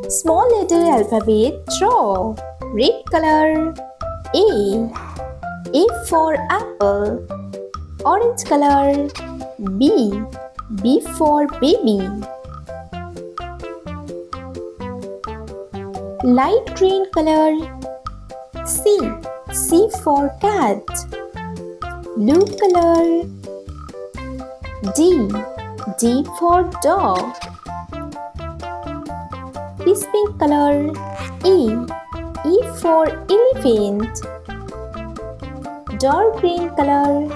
Small letter alphabet draw. Red color. A. A for apple. Orange color. B. B for baby. Light green color. C. C for cat. Blue color. D. D for dog. This pink color. E. E for elephant. Dark green color.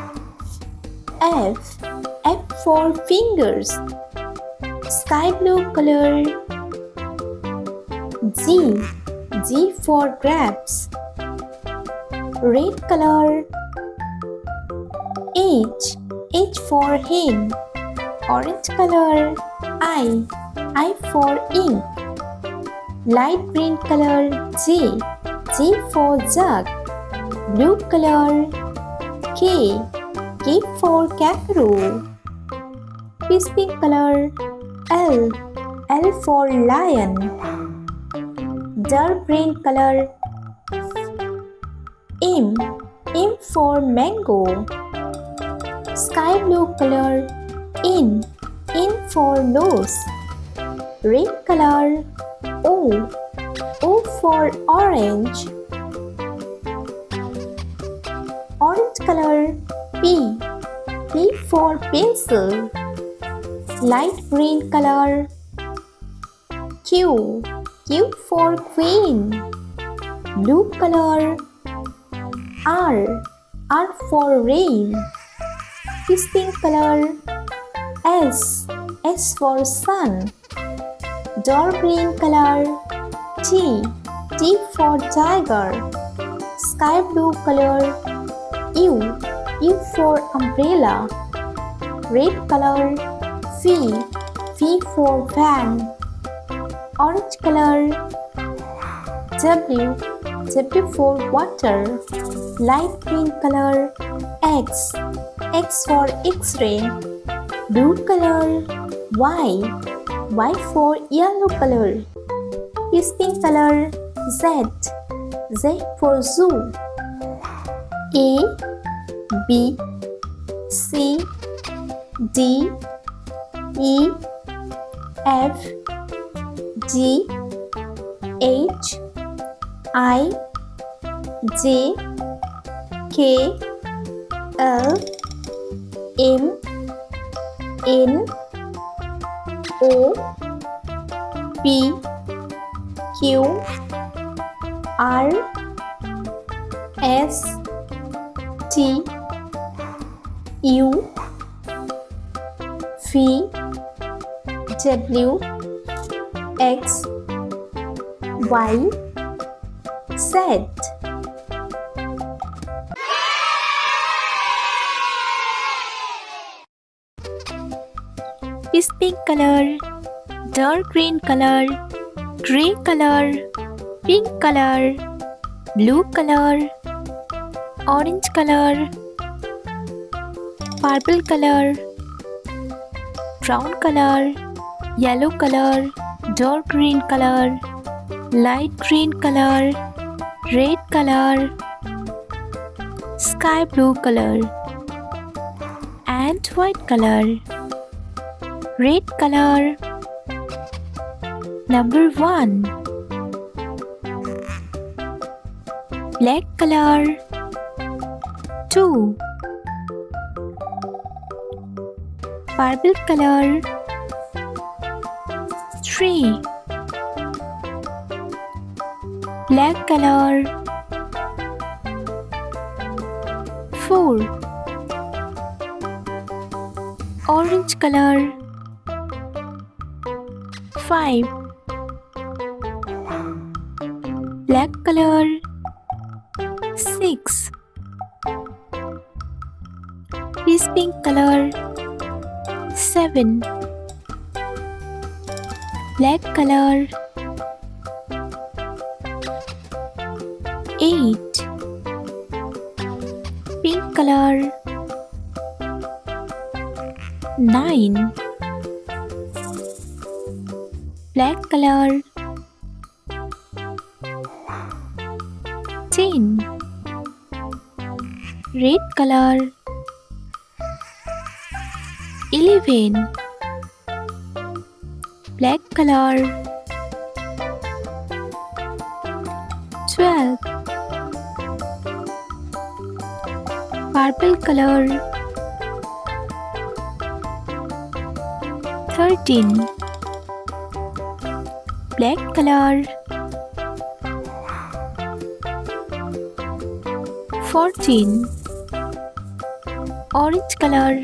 F. F for fingers. Sky blue color. G. G for grapes. Red color. H. H for hen. Orange color. I. I for ink. Light green color. J. J for jug. Blue color. K. K for kangaroo. This pink color. L. L for lion. Dark green color. M. M for mango. Sky blue color. N. N for nose. Red color. O. O for orange. Orange color. P. P for pencil. Light green color. Q. Q for queen. Blue color. R. R for rain. This pink color. S. S for sun. Dark green color. T. T for tiger. Sky blue color. U. U for umbrella. Red color. V. V for van. Orange color. W. W for water. Light green color. X. X for X-ray. Blue color. Y. Y for yellow color. This pink color. Z. Z for zoo. A. B. C. D. E. F. G. H. I. J. K. L. M. N. O. P. Q. R. S. T. U. V. W. X. Y. Z. This pink color, dark green color, gray color, pink color, blue color, orange color, purple color, brown color, yellow color, dark green color, light green color, red color, sky blue color, and white color. Red color. Number 1. Black color. 2. Purple color. 3. Black color. 4. Orange color. 5. Black color. 6. This pink color. 7. Black color. 8. Pink color. 9. Black color. 10. Red color. 11. Black color. 12. Purple color. 13. Black color. 14. Orange color.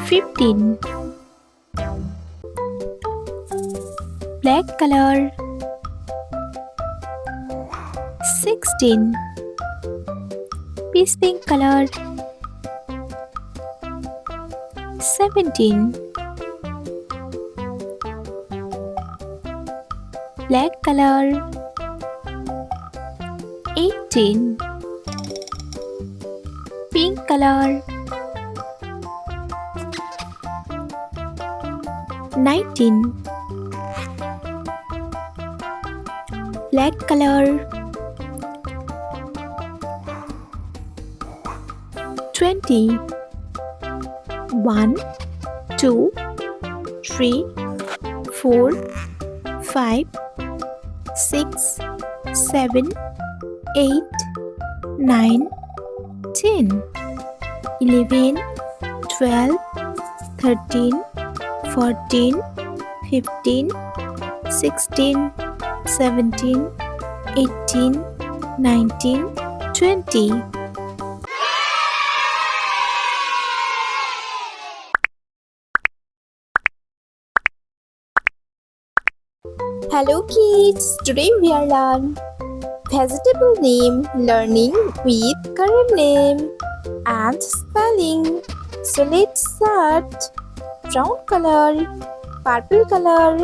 15. Black color. 16. Peach pink color. 17. Black color. 18. Pink color. 19. Black color. 20. 1, 2, 3, 4, 5, 6, 7, 8, 9, 10, 11, 12, 13, 14, 15, 16, 17, 18, 19, 20. Hello kids, today we are learn vegetable name learning with current name and spelling. So let's start. Brown color, purple color,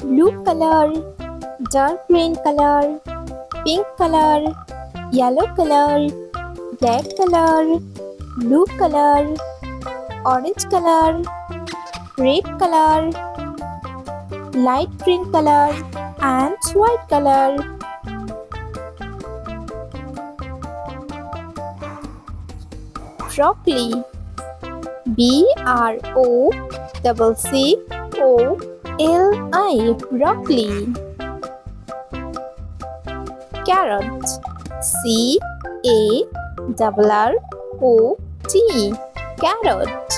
blue color, dark green color, pink color, yellow color, black color, blue color, orange color, red color, light green color and white color. Broccoli. B-R-O-C-C-O-L-I. Broccoli. Carrot. C-A-R-R-O-T. Carrot.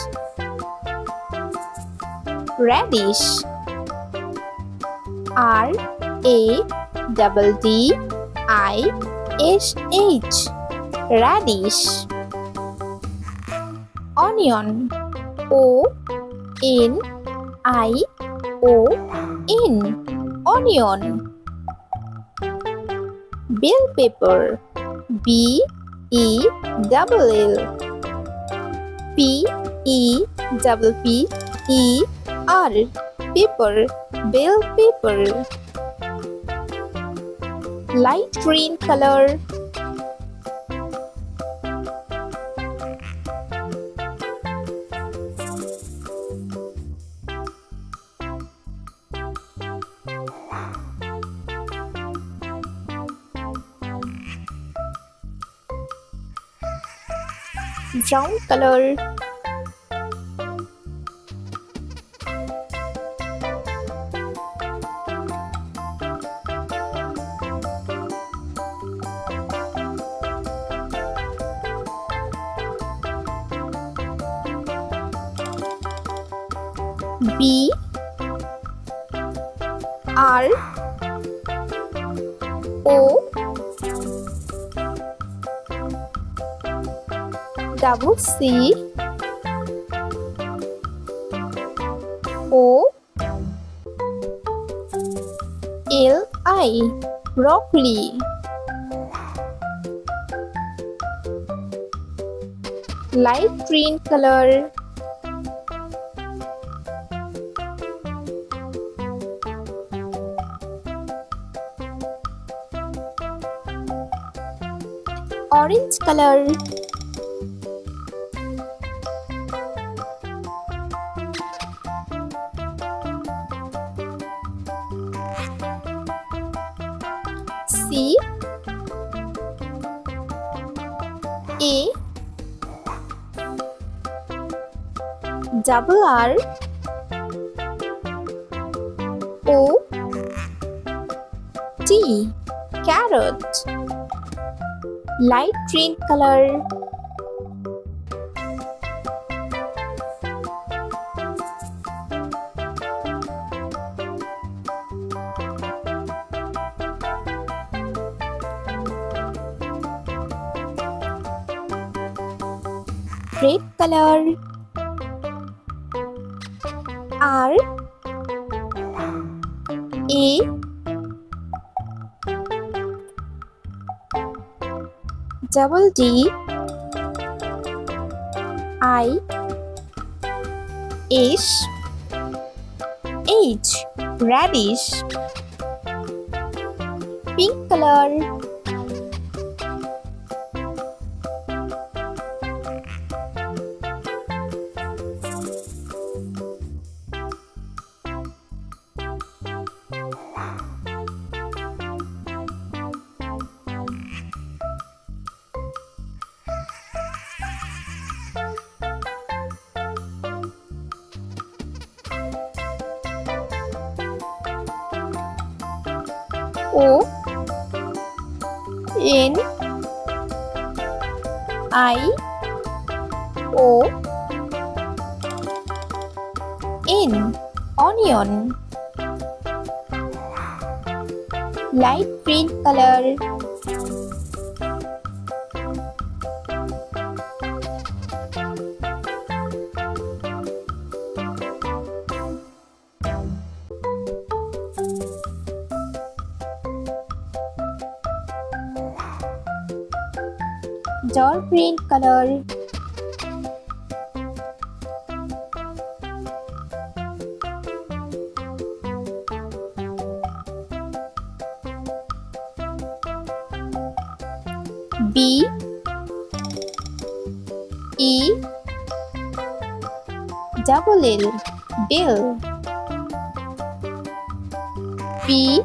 Radish. R-A-D-D-I-S-H. Radish. Onion. O-N-I-O-N. Onion. Bell pepper. B-E-L-L. P-E-P-P-E-R. Pepper. Bell pepper. Light green color. Brown color. B R O double C O L I. Broccoli. Light green color. Orange color. C A double R O T carrot. Light green color. Red color. R A double D I S H radish. Pink color. O N I O N onion. Light green color. Dark green color. B E double L bill. B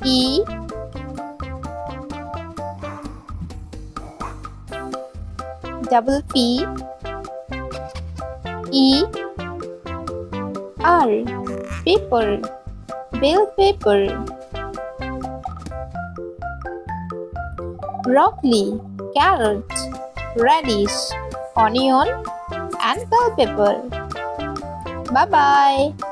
E double P E R paper. Bell pepper. Broccoli, carrot, radish, onion and bell pepper. Bye bye.